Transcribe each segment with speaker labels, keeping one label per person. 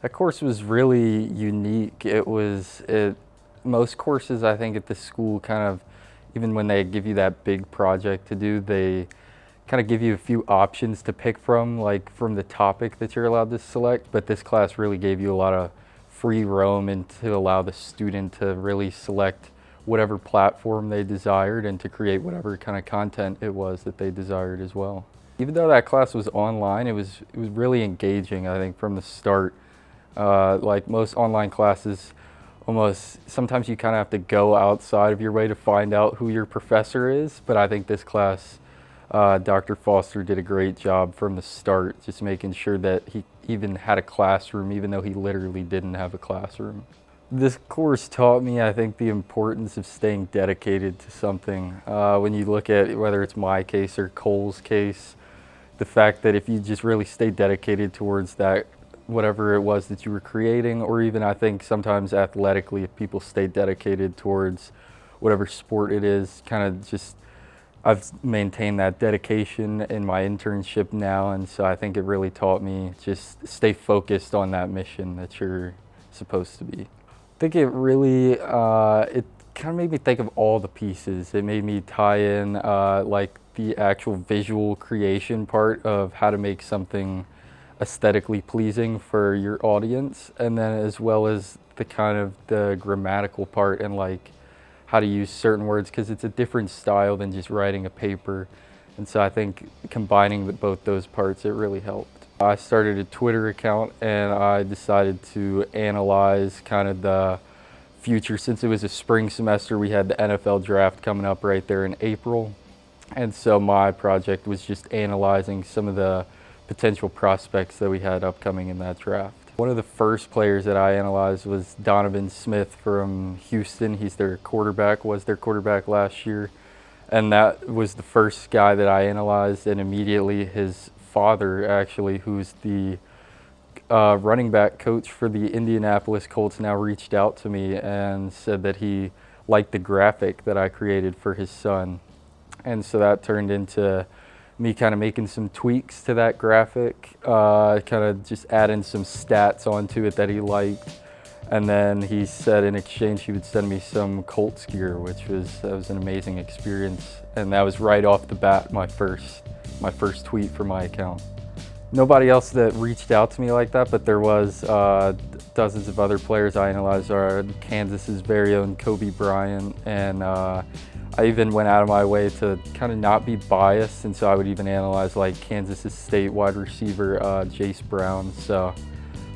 Speaker 1: That course was really unique. Most courses I think at the school kind of, even when they give you that big project to do, they kind of give you a few options to pick from, like from the topic that you're allowed to select. But this class really gave you a lot of free roam and to allow the student to really select whatever platform they desired and to create whatever kind of content it was that they desired as well. Even though that class was online, it was really engaging, I think, from the start. Like most online classes, almost sometimes you kind of have to go outside of your way to find out who your professor is. But I think this class, Dr. Foster did a great job from the start, just making sure that he even had a classroom, even though he literally didn't have a classroom. This course taught me, I think, the importance of staying dedicated to something. When you look at whether it's my case or Cole's case, the fact that if you just really stay dedicated towards that, whatever it was that you were creating, or even I think sometimes athletically, if people stay dedicated towards whatever sport it is, kind of just, I've maintained that dedication in my internship now, and so I think it really taught me just stay focused on that mission that you're supposed to be. I think it really, it kind of made me think of all the pieces. It made me tie in like the actual visual creation part of how to make something aesthetically pleasing for your audience, and then as well as the kind of the grammatical part and like how to use certain words, because it's a different style than just writing a paper. And so I think combining both those parts, it really helped. I started a Twitter account and I decided to analyze kind of the future. Since it was a spring semester, we had the NFL draft coming up right there in April. And so my project was just analyzing some of the potential prospects that we had upcoming in that draft. One of the first players that I analyzed was Donovan Smith from Houston. He's their quarterback, was their quarterback last year. And that was the first guy that I analyzed, and immediately his father, actually, who's the running back coach for the Indianapolis Colts, now reached out to me and said that he liked the graphic that I created for his son. And so that turned into me kind of making some tweaks to that graphic, kind of just adding some stats onto it that he liked. And then he said in exchange he would send me some Colts gear, that was an amazing experience. And that was right off the bat my first tweet for my account. Nobody else that reached out to me like that, but there was dozens of other players I analyzed. Are Kansas's very own Kobe Bryant, and I even went out of my way to kind of not be biased, and so I would even analyze like Kansas State wide receiver Jace Brown. So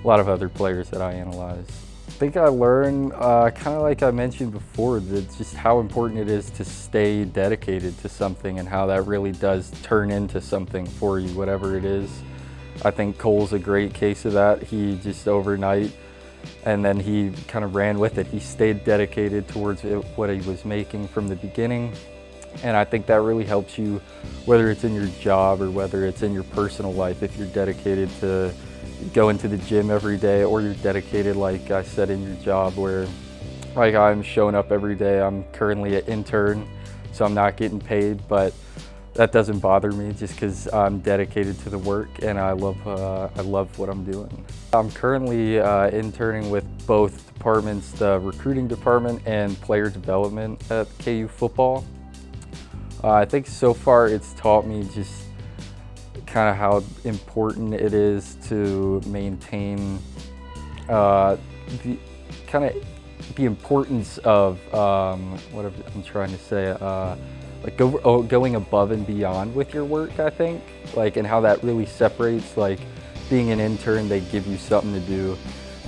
Speaker 1: a lot of other players that I analyzed. I think I learned, kind of like I mentioned before, that just how important it is to stay dedicated to something and how that really does turn into something for you, whatever it is. I think Cole's a great case of that. He just overnight, and then he kind of ran with it. He stayed dedicated towards what he was making from the beginning. And I think that really helps you, whether it's in your job or whether it's in your personal life, if you're dedicated to going to the gym every day, or you're dedicated, like I said, in your job, where like I'm showing up every day. I'm currently an intern, so I'm not getting paid, but that doesn't bother me just because I'm dedicated to the work and I love what I'm doing. I'm currently interning with both departments, the recruiting department and player development at KU football. I think so far it's taught me just kind of how important it is to maintain the importance of what I'm trying to say. Like going above and beyond with your work, I think, like, and how that really separates, like, being an intern, they give you something to do,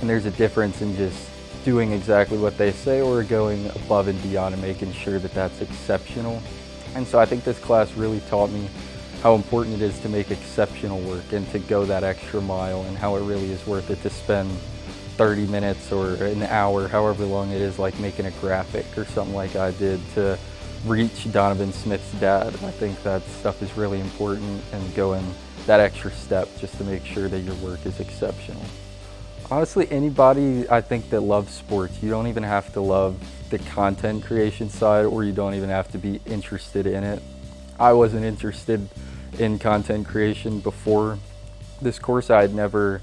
Speaker 1: and there's a difference in just doing exactly what they say or going above and beyond and making sure that that's exceptional. And so I think this class really taught me how important it is to make exceptional work and to go that extra mile, and how it really is worth it to spend 30 minutes or an hour, however long it is, like making a graphic or something like I did to reach Donovan Smith's dad. I think that stuff is really important, and going that extra step just to make sure that your work is exceptional. Honestly, anybody I think that loves sports, you don't even have to love the content creation side, or you don't even have to be interested in it. I wasn't interested in content creation before this course. I had never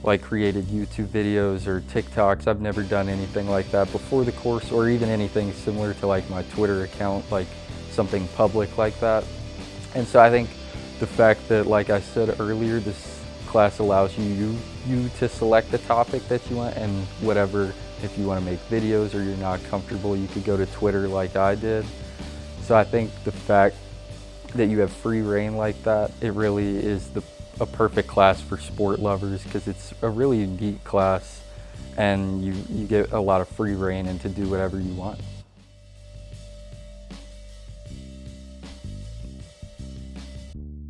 Speaker 1: like created YouTube videos or TikToks. I've never done anything like that before the course, or even anything similar to like my Twitter account, like something public like that. And so I think the fact that, like I said earlier, this class allows you to select the topic that you want, and whatever, if you want to make videos or you're not comfortable, you could go to Twitter like I did. So I think the fact that you have free reign like that, it really is a perfect class for sport lovers, because it's a really unique class and you get a lot of free reign and to do whatever you want.